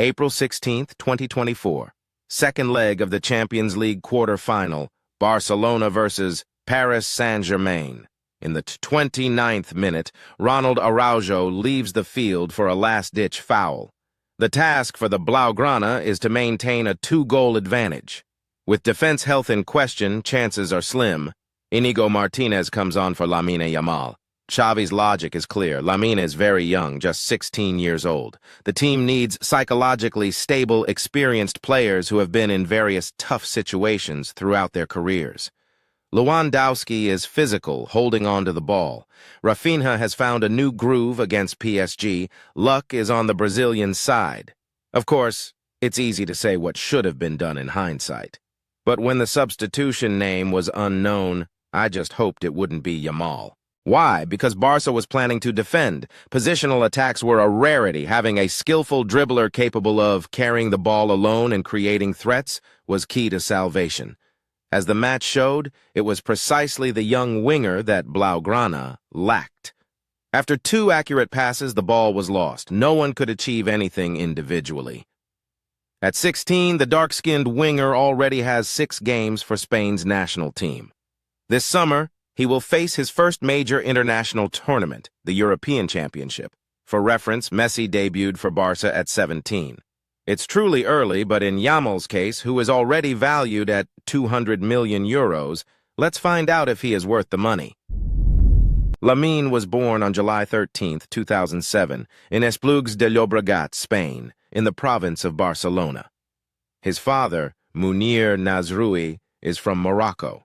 April 16, 2024. Second leg of the Champions League quarter-final, Barcelona versus Paris Saint-Germain. In the 29th minute, Ronald Araujo leaves the field for a last-ditch foul. The task for the Blaugrana is to maintain a 2-goal advantage. With defense health in question, chances are slim. Inigo Martinez comes on for Lamine Yamal. Xavi's logic is clear. Lamine is very young, just 16 years old. The team needs psychologically stable, experienced players who have been in various tough situations throughout their careers. Lewandowski is physical, holding on to the ball. Rafinha has found a new groove against PSG. Luck is on the Brazilian side. Of course, it's easy to say what should have been done in hindsight. But when the substitution name was unknown, I just hoped it wouldn't be Yamal. Why? Because Barca was planning to defend. Positional attacks were a rarity. Having a skillful dribbler capable of carrying the ball alone and creating threats was key to salvation. As the match showed, it was precisely the young winger that Blaugrana lacked. After 2 accurate passes, the ball was lost. No one could achieve anything individually. At 16, the dark-skinned winger already has 6 games for Spain's national team. This summer, he will face his first major international tournament, the European Championship. For reference, Messi debuted for Barca at 17. It's truly early, but in Yamal's case, who is already valued at 200 million euros, let's find out if he is worth the money. Lamine was born on July 13, 2007, in Esplugues de Llobregat, Spain, in the province of Barcelona. His father, Munir Nazroui, is from Morocco.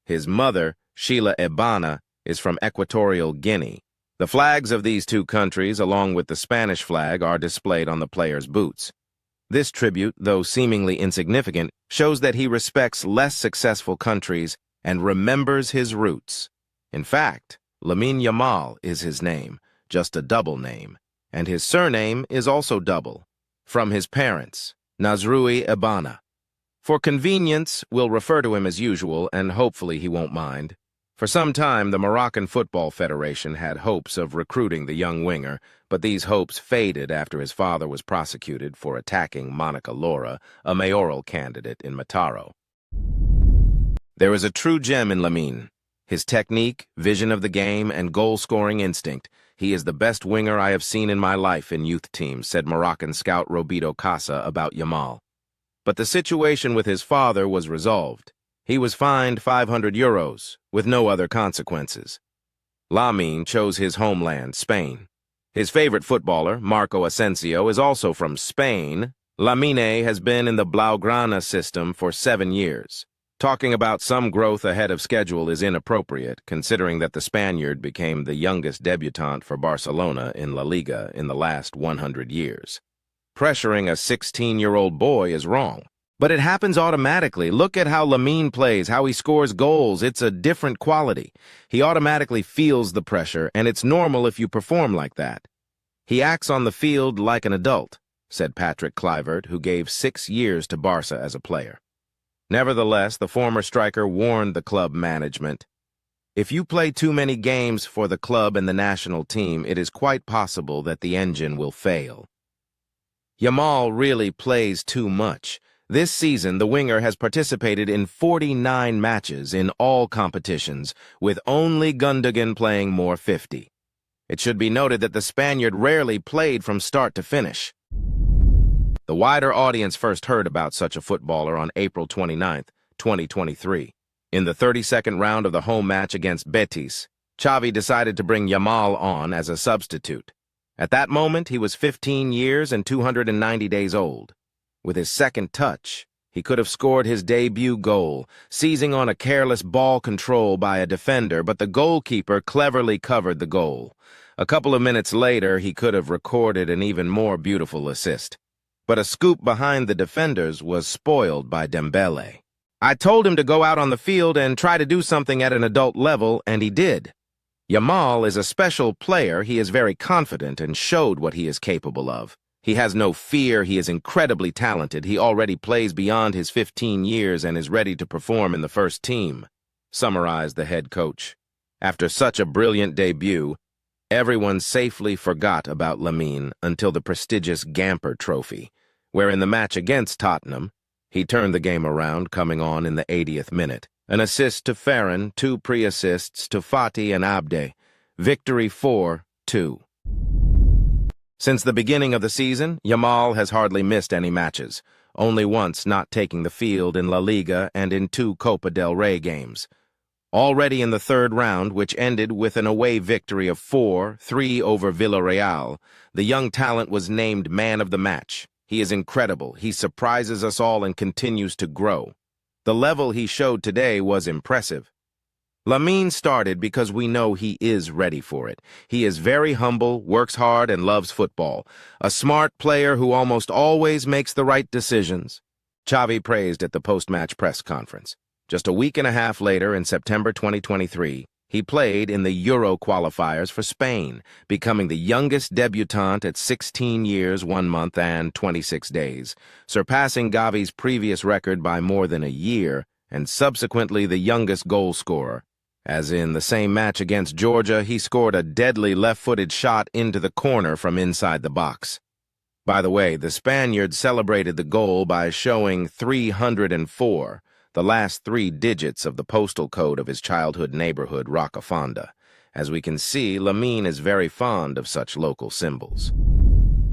His mother, Sheila Ebana, is from Equatorial Guinea. The flags of these 2 countries, along with the Spanish flag, are displayed on the player's boots. This tribute, though seemingly insignificant, shows that he respects less successful countries and remembers his roots. In fact, Lamine Yamal is his name, just a double name, and his surname is also double, from his parents, Nazroui Ebana. For convenience, we'll refer to him as usual, and hopefully he won't mind. For some time, the Moroccan Football Federation had hopes of recruiting the young winger, but these hopes faded after his father was prosecuted for attacking Monica Laura, a mayoral candidate in Mataro. There is a true gem in Lamine. His technique, vision of the game, and goal-scoring instinct. He is the best winger I have seen in my life in youth teams, said Moroccan scout Roberto Casa about Yamal. But the situation with his father was resolved. He was fined 500 euros, with no other consequences. Lamine chose his homeland, Spain. His favorite footballer, Marco Asensio, is also from Spain. Lamine has been in the Blaugrana system for 7 years. Talking about some growth ahead of schedule is inappropriate, considering that the Spaniard became the youngest debutant for Barcelona in La Liga in the last 100 years. Pressuring a 16-year-old boy is wrong. But it happens automatically. Look at how Lamine plays, how he scores goals. It's a different quality. He automatically feels the pressure, and it's normal if you perform like that. He acts on the field like an adult, said Patrick Kluivert, who gave 6 years to Barca as a player. Nevertheless, the former striker warned the club management. If you play too many games for the club and the national team, it is quite possible that the engine will fail. Yamal really plays too much. This season, the winger has participated in 49 matches in all competitions, with only Gundogan playing more 50. It should be noted that the Spaniard rarely played from start to finish. The wider audience first heard about such a footballer on April 29, 2023. In the 32nd round of the home match against Betis, Xavi decided to bring Yamal on as a substitute. At that moment, he was 15 years and 290 days old. With his second touch, he could have scored his debut goal, seizing on a careless ball control by a defender, but the goalkeeper cleverly covered the goal. A couple of minutes later, he could have recorded an even more beautiful assist. But a scoop behind the defenders was spoiled by Dembele. I told him to go out on the field and try to do something at an adult level, and he did. Yamal is a special player. He is very confident and showed what he is capable of. He has no fear. He is incredibly talented. He already plays beyond his 15 years and is ready to perform in the first team, summarized the head coach. After such a brilliant debut, everyone safely forgot about Lamine until the prestigious Gamper Trophy, where in the match against Tottenham, he turned the game around, coming on in the 80th minute. An assist to Ferran, 2 pre-assists to Fati and Abde. Victory 4-2. Since the beginning of the season, Yamal has hardly missed any matches, only once not taking the field in La Liga and in 2 Copa del Rey games. Already in the third round, which ended with an away victory of 4-3 over Villarreal, the young talent was named man of the match. He is incredible. He surprises us all and continues to grow. The level he showed today was impressive. Lamine started because we know he is ready for it. He is very humble, works hard, and loves football. A smart player who almost always makes the right decisions. Xavi praised at the post-match press conference. Just a week and a half later, in September 2023, he played in the Euro qualifiers for Spain, becoming the youngest debutant at 16 years, 1 month, and 26 days, surpassing Xavi's previous record by more than a year, and subsequently the youngest goal scorer. As in the same match against Georgia, he scored a deadly left-footed shot into the corner from inside the box. By the way, the Spaniard celebrated the goal by showing 304, the last 3 digits of the postal code of his childhood neighborhood, Rocafonda. As we can see, Lamine is very fond of such local symbols.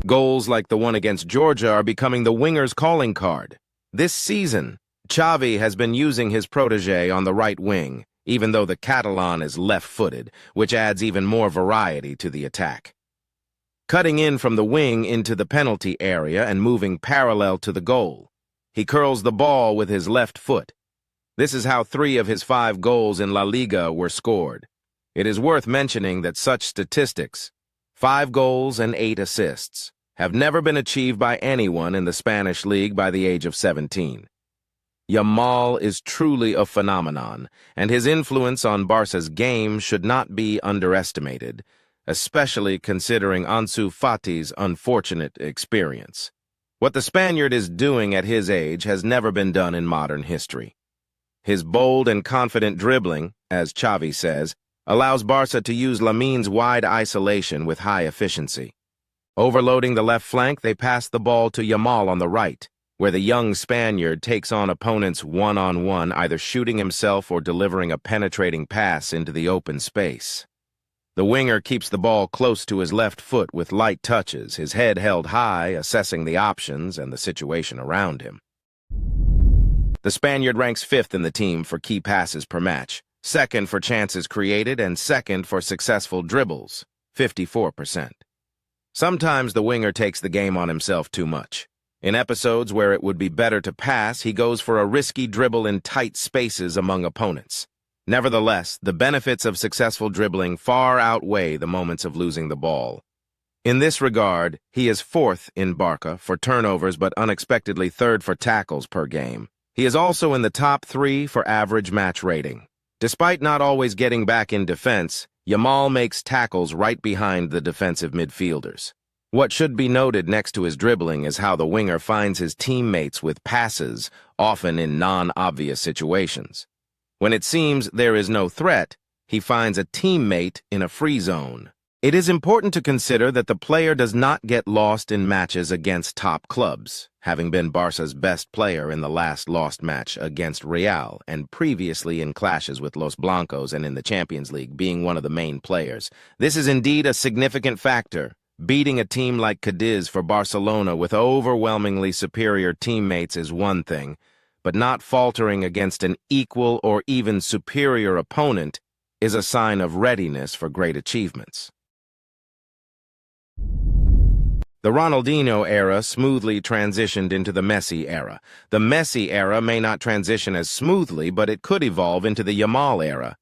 Goals like the one against Georgia are becoming the winger's calling card. This season, Xavi has been using his protege on the right wing, even though the Catalan is left-footed, which adds even more variety to the attack. Cutting in from the wing into the penalty area and moving parallel to the goal, he curls the ball with his left foot. This is how 3 of his 5 goals in La Liga were scored. It is worth mentioning that such statistics, 5 goals and 8 assists, have never been achieved by anyone in the Spanish league by the age of 17. Yamal is truly a phenomenon, and his influence on Barca's game should not be underestimated, especially considering Ansu Fati's unfortunate experience. What the Spaniard is doing at his age has never been done in modern history. His bold and confident dribbling, as Xavi says, allows Barca to use Lamine's wide isolation with high efficiency. Overloading the left flank, they pass the ball to Yamal on the right, where the young Spaniard takes on opponents one-on-one, either shooting himself or delivering a penetrating pass into the open space. The winger keeps the ball close to his left foot with light touches, his head held high, assessing the options and the situation around him. The Spaniard ranks 5th in the team for key passes per match, 2nd for chances created, and 2nd for successful dribbles, 54%. Sometimes the winger takes the game on himself too much. In episodes where it would be better to pass, he goes for a risky dribble in tight spaces among opponents. Nevertheless, the benefits of successful dribbling far outweigh the moments of losing the ball. In this regard, he is 4th in Barca for turnovers but unexpectedly 3rd for tackles per game. He is also in the top 3 for average match rating. Despite not always getting back in defense, Yamal makes tackles right behind the defensive midfielders. What should be noted next to his dribbling is how the winger finds his teammates with passes, often in non-obvious situations. When it seems there is no threat, he finds a teammate in a free zone. It is important to consider that the player does not get lost in matches against top clubs, having been Barca's best player in the last lost match against Real and previously in clashes with Los Blancos and in the Champions League being one of the main players. This is indeed a significant factor. Beating a team like Cadiz for Barcelona with overwhelmingly superior teammates is one thing, but not faltering against an equal or even superior opponent is a sign of readiness for great achievements. The Ronaldinho era smoothly transitioned into the Messi era. The Messi era may not transition as smoothly, but it could evolve into the Yamal era.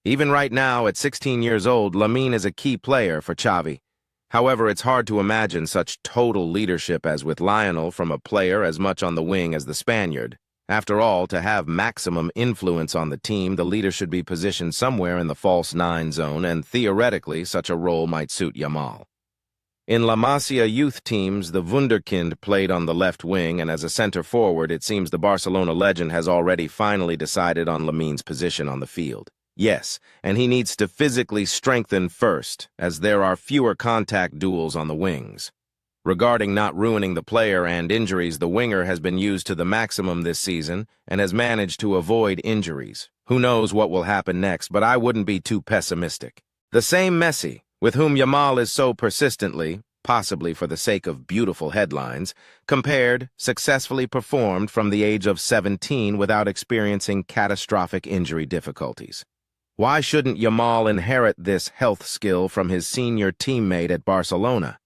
Even right now, at 16 years old, Lamine is a key player for Xavi. However, it's hard to imagine such total leadership as with Lionel from a player as much on the wing as the Spaniard. After all, to have maximum influence on the team, the leader should be positioned somewhere in the false 9 zone, and theoretically, such a role might suit Yamal. In La Masia youth teams, the wonderkid played on the left wing, and as a center forward, it seems the Barcelona legend has already finally decided on Lamine's position on the field. Yes, and he needs to physically strengthen first, as there are fewer contact duels on the wings. Regarding not ruining the player and injuries, the winger has been used to the maximum this season and has managed to avoid injuries. Who knows what will happen next, but I wouldn't be too pessimistic. The same Messi, with whom Yamal is so persistently, possibly for the sake of beautiful headlines, compared, successfully performed from the age of 17 without experiencing catastrophic injury difficulties. Why shouldn't Yamal inherit this health skill from his senior teammate at Barcelona?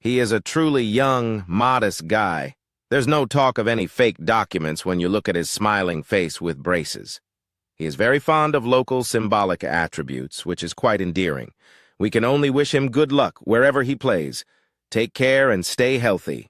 He is a truly young, modest guy. There's no talk of any fake documents when you look at his smiling face with braces. He is very fond of local symbolic attributes, which is quite endearing. We can only wish him good luck wherever he plays. Take care and stay healthy.